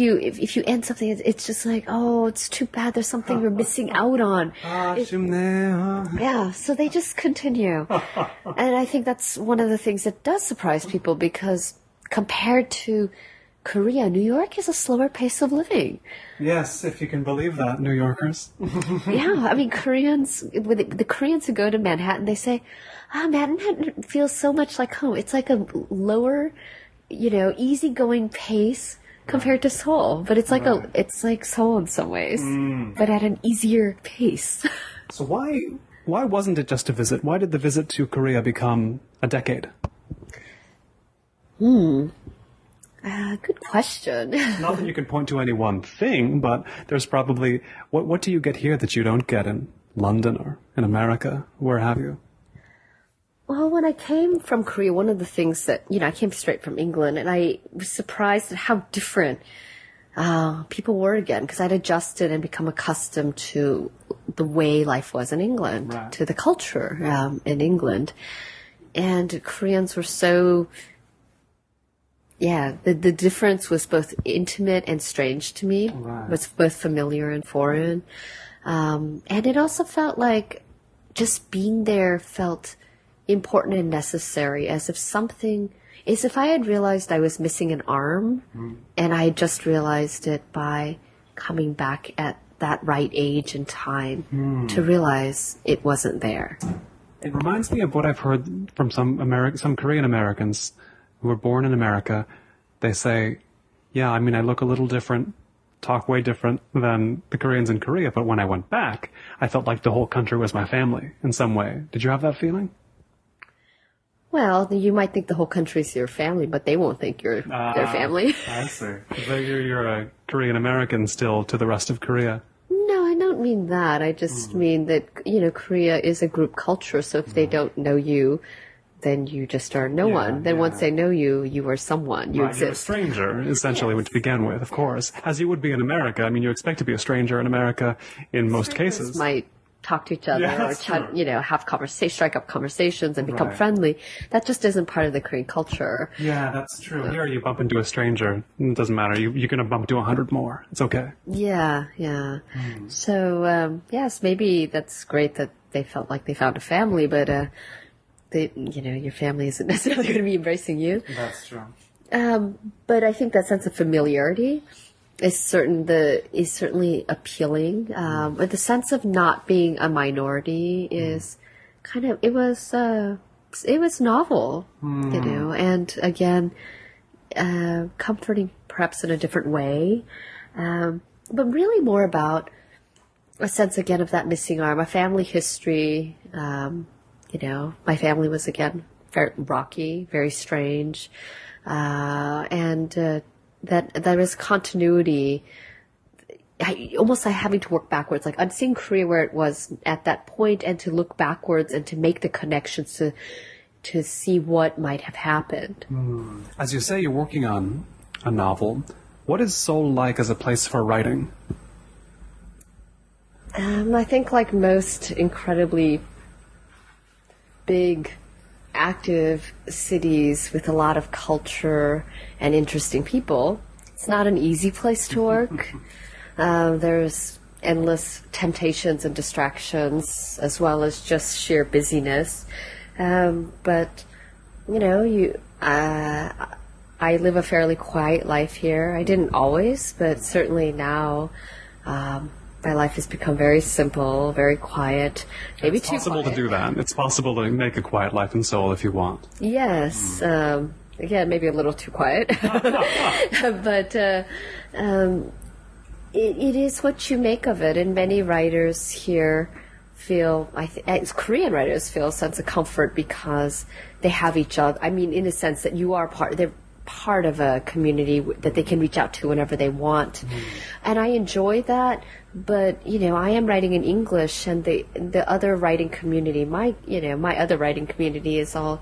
B: you end something, it's just like, oh, it's too bad. There's something we're missing out on. Yeah. So they just continue. And I think that's one of the things that does surprise people because compared to Korea, New York is a slower pace of living.
A: Yes, if you can believe that, New Yorkers.
B: Yeah. I mean, the Koreans who go to Manhattan, they say, Manhattan feels so much like home. It's like a lower, easygoing pace compared to Seoul. But it's it's like Seoul in some ways, but at an easier pace.
A: So why wasn't it just a visit? Why did the visit to Korea become a decade?
B: Good question.
A: Not that you can point to any one thing, but there's probably, what do you get here that you don't get in London or in America? Where have you?
B: Well, when I came from Korea, one of the things that, I came straight from England, and I was surprised at how different people were again, because I'd adjusted and become accustomed to the way life was in England, to the culture in England. And Koreans were so, the difference was both intimate and strange to me. Right. It was both familiar and foreign. And it also felt like just being there felt important and necessary, as if I had realized I was missing an arm, and I had just realized it by coming back at that right age and time to realize it wasn't there.
A: It reminds me of what I've heard from some Korean Americans who were born in America. They say, Yeah, I mean, I look a little different, talk way different than the Koreans in Korea, but when I went back, I felt like the whole country was my family in some way. Did you have that feeling?
B: Well, you might think the whole country's your family, but they won't think you're their family.
A: I see. You're a Korean American still to the rest of Korea.
B: No, I don't mean that. I just mean that, Korea is a group culture, so if they don't know you, then you just are no one. Then once they know you, you are someone. You exist.
A: You're a stranger, essentially, to begin with, of course. As you would be in America. I mean, you expect to be a stranger in America in most cases.
B: Might talk to each other or have strike up conversations and become friendly. That just isn't part of the Korean culture.
A: Yeah, that's true. Here you bump into a stranger. It doesn't matter. You're going to bump into 100 more. It's okay.
B: Yeah. So, yes, maybe that's great that they felt like they found a family, but your family isn't necessarily going to be embracing you.
A: That's true.
B: But I think that sense of familiarity is certainly appealing. But the sense of not being a minority is it was novel, and again, comforting perhaps in a different way, but really more about a sense again of that missing arm, a family history. My family was again very rocky, very strange, and that there is continuity. Almost like having to work backwards. Like I'm seeing Korea where it was at that point, and to look backwards and to make the connections to see what might have happened.
A: As you say, you're working on a novel. What is Seoul like as a place for writing?
B: I think like most incredibly big, active cities with a lot of culture and interesting people, it's not an easy place to work. There's endless temptations and distractions, as well as just sheer busyness. But I live a fairly quiet life here. I didn't always, but certainly now. My life has become very simple, very quiet, maybe too quiet.
A: It's possible to do that. It's possible to make a quiet life in Seoul if you want.
B: Yes. Again, maybe a little too quiet. But it is what you make of it. And many writers here feel, Korean writers feel a sense of comfort because they have each other. I mean, in a sense that they're part of a community that they can reach out to whenever they want. And I enjoy that. But, I am writing in English, and the other writing community, my other writing community is all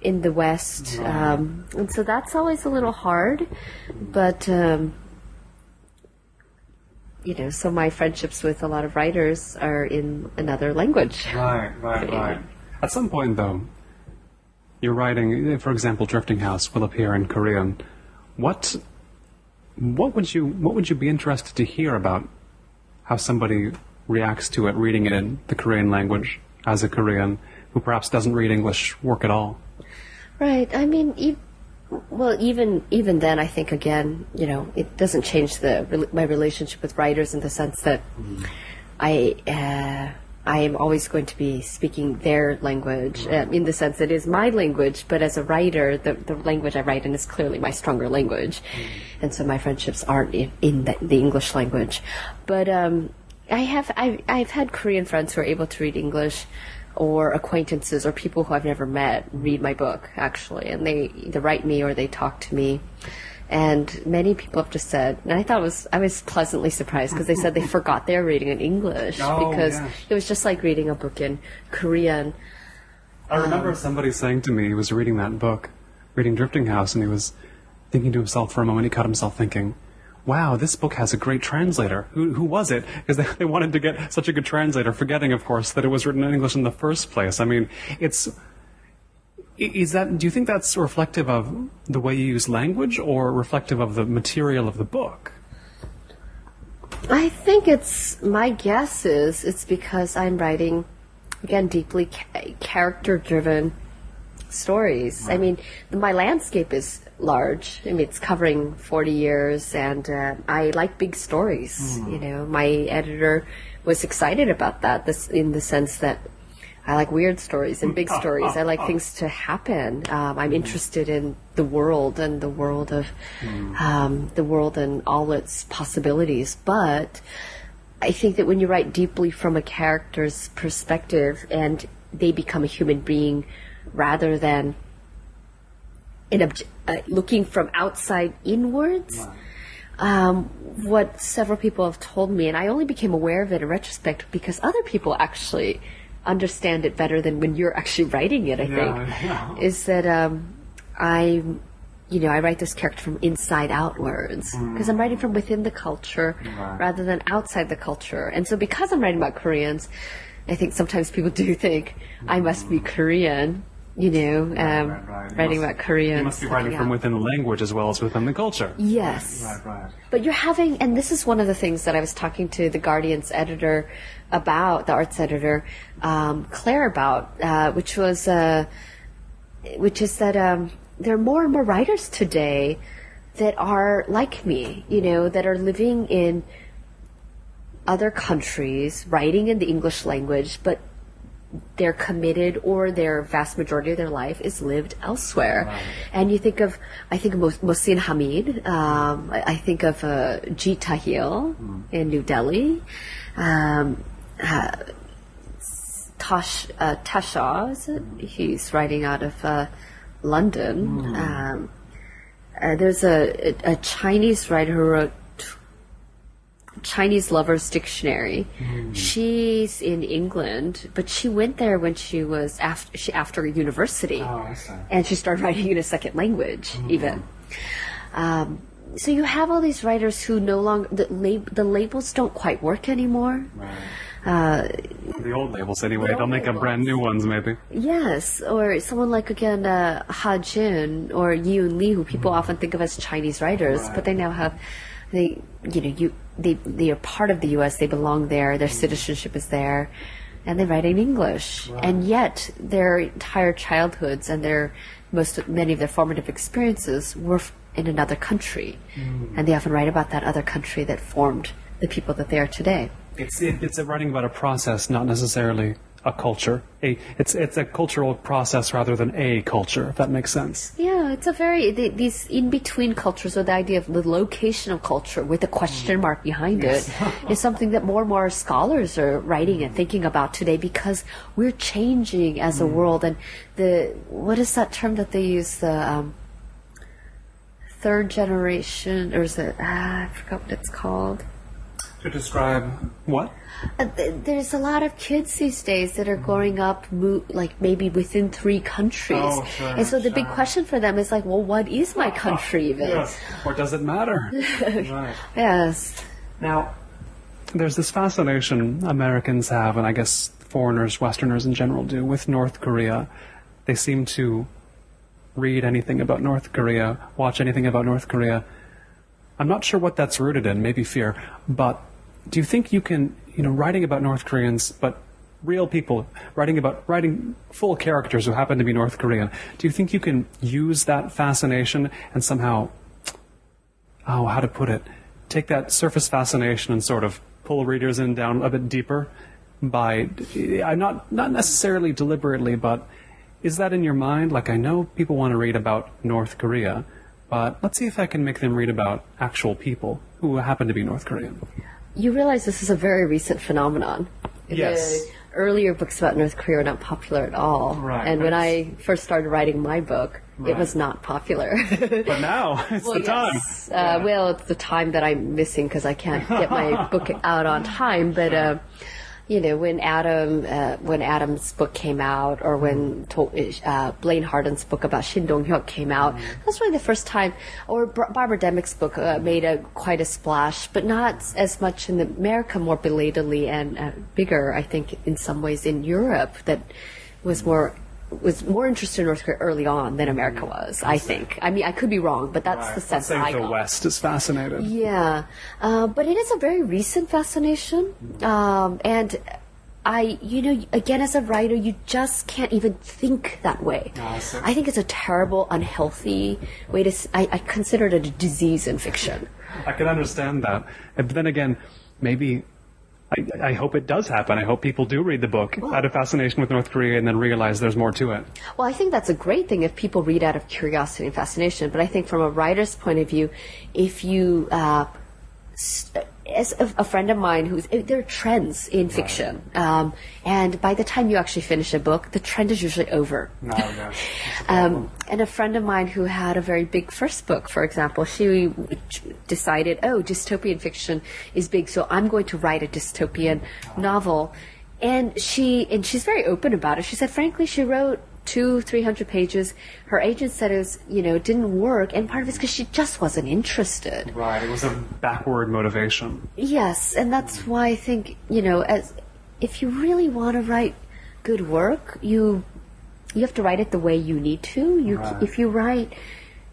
B: in the West. And so that's always a little hard. But, so my friendships with a lot of writers are in another language.
A: Right. At some point, though, you're writing, for example, Drifting House will appear in Korean. What would you be interested to hear about how somebody reacts to it, reading it in the Korean language as a Korean who perhaps doesn't read English work at all?
B: Right. I mean, even then, I think again, it doesn't change my relationship with writers in the sense that I am always going to be speaking their language, in the sense that it is my language, but as a writer, the language I write in is clearly my stronger language. And so my friendships aren't in the English language. But I've had Korean friends who are able to read English, or acquaintances or people who I've never met read my book, actually. And they either write me or they talk to me. And many people have just said, and I was pleasantly surprised because they said they forgot they were reading in English because it was just like reading a book in Korean.
A: I remember somebody saying to me, he was reading that book, reading Drifting House, and he was thinking to himself for a moment, he caught himself thinking, wow, this book has a great translator. Who was it? Because they wanted to get such a good translator, forgetting, of course, that it was written in English in the first place. I mean, do you think that's reflective of the way you use language or reflective of the material of the book?
B: I think my guess is it's because I'm writing, again, deeply character-driven stories. Right. I mean, my landscape is large. I mean, it's covering 40 years, and I like big stories. My editor was excited about that, in the sense that I like weird stories and big stories. I like things to happen. I'm interested in the world and the world and all its possibilities. But I think that when you write deeply from a character's perspective and they become a human being rather than looking from outside inwards, what several people have told me, and I only became aware of it in retrospect because other people actually understand it better than when you're actually writing it, I think, is that I write this character from inside outwards because I'm writing from within the culture rather than outside the culture. And so because I'm writing about Koreans, I think sometimes people do think I must be Korean, writing about Koreans.
A: You must be writing from within the language as well as within the culture.
B: Yes.
A: Right.
B: But you're having, and this is one of the things that I was talking to the Guardian's editor about, the arts editor, Claire about, which is that there are more and more writers today that are like me, that are living in other countries, writing in the English language, but they're committed, or their vast majority of their life is lived elsewhere. Right. And I think of Mohsin Hamid, I think of Jeet Tahil in New Delhi, Tasha, he's writing out of London. There's a Chinese writer who wrote Chinese Lover's Dictionary. She's in England, but she went there when she was after university, and she started writing in a second language even. So you have all these writers who no longer, the labels don't quite work anymore.
A: The old labels anyway. They'll make up brand new ones maybe.
B: Yes, or someone like again Ha Jin or Yoon Lee, who people often think of as Chinese writers, but they now have they are part of the U.S. They belong there. Their citizenship is there, and they write in English. And yet, their entire childhoods and many of their formative experiences were in another country, and they often write about that other country that formed the people that they are today.
A: It's a writing about a process, not necessarily a culture. It's a cultural process rather than a culture, if that makes sense.
B: Yeah, it's these in-between cultures, or the idea of the location of culture with a question mark behind it, is something that more and more scholars are writing and thinking about today, because we're changing as a world. And what is that term that they use, the third generation, or is it, I forgot what it's called.
A: To describe what?
B: There's a lot of kids these days that are growing up, like maybe within 3 countries. And so the big question for them is like, well, what is my country even?
A: Yes. Or does it matter? Right.
B: Yes.
A: Now, there's this fascination Americans have, and I guess foreigners, Westerners in general do, with North Korea. They seem to read anything about North Korea, watch anything about North Korea. I'm not sure what that's rooted in, maybe fear, but do you think you can, writing about North Koreans, but real people, writing full characters who happen to be North Korean, do you think you can use that fascination and somehow, how to put it, take that surface fascination and sort of pull readers in down a bit deeper by, not necessarily deliberately, but is that in your mind? Like, I know people want to read about North Korea, but let's see if I can make them read about actual people who happen to be North Korean.
B: You realize this is a very recent phenomenon.
A: Yes.
B: The earlier books about North Korea were not popular at all.
A: Right.
B: And when I first started writing my book, it was not popular.
A: But now, it's the time.
B: Well, it's the time that I'm missing because I can't get my book out on time. But when Adam's book came out, or when Blaine Harden's book about Shin Dong-hyuk came out, that's really the first time. Or Barbara Demick's book made quite a splash, but not as much in America, more belatedly and bigger, I think, in some ways in Europe, that was more interested in North Korea early on than America was, I think. I mean, I could be wrong, but that's the sense I got.
A: The West is fascinated.
B: Yeah. But it is a very recent fascination. And again, as a writer, you just can't even think that way. I think it's a terrible, unhealthy way to... I consider it a disease in fiction.
A: I can understand that. But then again, maybe I hope it does happen. I hope people do read the book out of fascination with North Korea and then realize there's more to it.
B: Well, I think that's a great thing if people read out of curiosity and fascination. But I think from a writer's point of view, if you, as a friend of mine there are trends in fiction. And by the time you actually finish a book, the trend is usually over.
A: Oh, yes.
B: And a friend of mine who had a very big first book, for example, she decided, dystopian fiction is big, so I'm going to write a dystopian novel. And she's very open about it. She said, frankly, she wrote 200-300 pages. Her agent said it didn't work, and part of it's because she just wasn't interested.
A: Right, it was a backward motivation.
B: Yes, and that's why I think, if you really want to write good work, you have to write it the way you need to.
A: Right.
B: If you write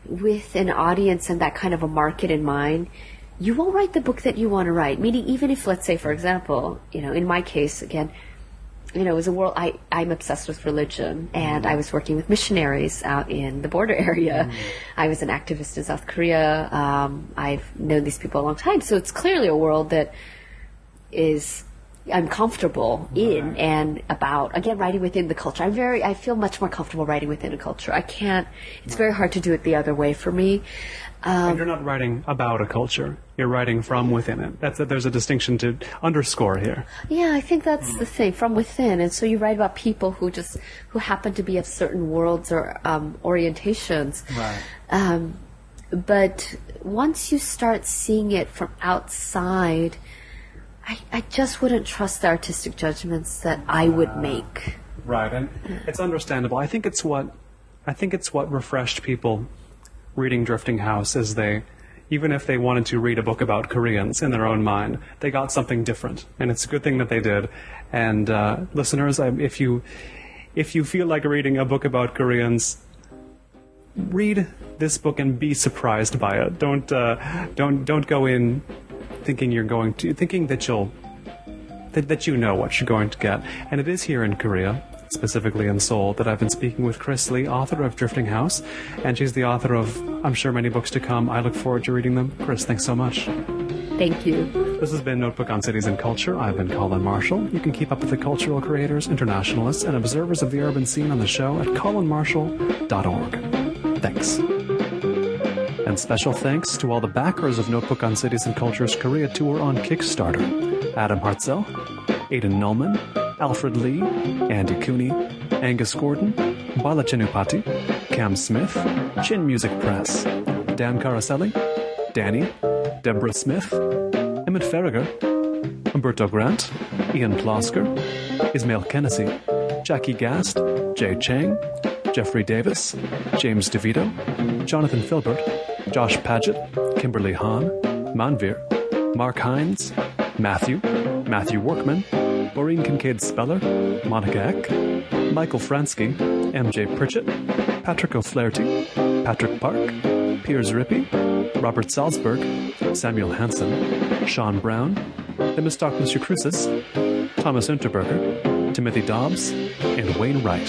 B: with an audience and that kind of a market in mind, you won't write the book that you want to write. Meaning, even if, let's say, for example, in my case, again, it was a world, I'm obsessed with religion, and I was working with missionaries out in the border area. I was an activist in South Korea. I've known these people a long time, so it's clearly a world that I'm comfortable in and about. Again, writing within the culture. I feel much more comfortable writing within a culture. It's very hard to do it the other way for me.
A: And you're not writing about a culture. You're writing from within it. There's a distinction to underscore here.
B: Yeah, I think that's the thing, from within. And so you write about people who happen to be of certain worlds or orientations.
A: Right.
B: But once you start seeing it from outside, I just wouldn't trust the artistic judgments that I would make.
A: Right, and it's understandable. I think it's what refreshed people reading Drifting House is even if they wanted to read a book about Koreans in their own mind, they got something different, and it's a good thing that they did. And listeners, if you feel like reading a book about Koreans, read this book and be surprised by it. Don't go in thinking that you know what you're going to get. And it is here in Korea, specifically in Seoul, that I've been speaking with Krys Lee, author of Drifting House, and she's the author of, I'm sure, many books to come. I look forward to reading them. Krys, thanks so much.
B: Thank you.
A: This has been Notebook on Cities and Culture. I've been Colin Marshall. You can keep up with the cultural creators, internationalists, and observers of the urban scene on the show at colinmarshall.org. Thanks. And special thanks to all the backers of Notebook on Cities and Culture's Korea tour on Kickstarter. Adam Hartzell, Aidan Nullman, Alfred Lee, Andy Cooney, Angus Gordon, Bala Chinupati, Cam Smith, Chin Music Press, Dan Caraselli, Danny, Deborah Smith, Emmett Farragher, Umberto Grant, Ian Plosker, Ismail Kennedy, Jackie Gast, Jay Chang, Jeffrey Davis, James DeVito, Jonathan Filbert, Josh Paget, Kimberly Hahn, Manvir, Mark Hines, Matthew Workman, Maureen Kincaid Speller, Monica Eck, Michael Fransky, MJ Pritchett, Patrick O'Flaherty, Patrick Park, Piers Rippey, Robert Salzberg, Samuel Hansen, Sean Brown, Themistocles Crucis, Thomas Unterberger, Timothy Dobbs, and Wayne Wright.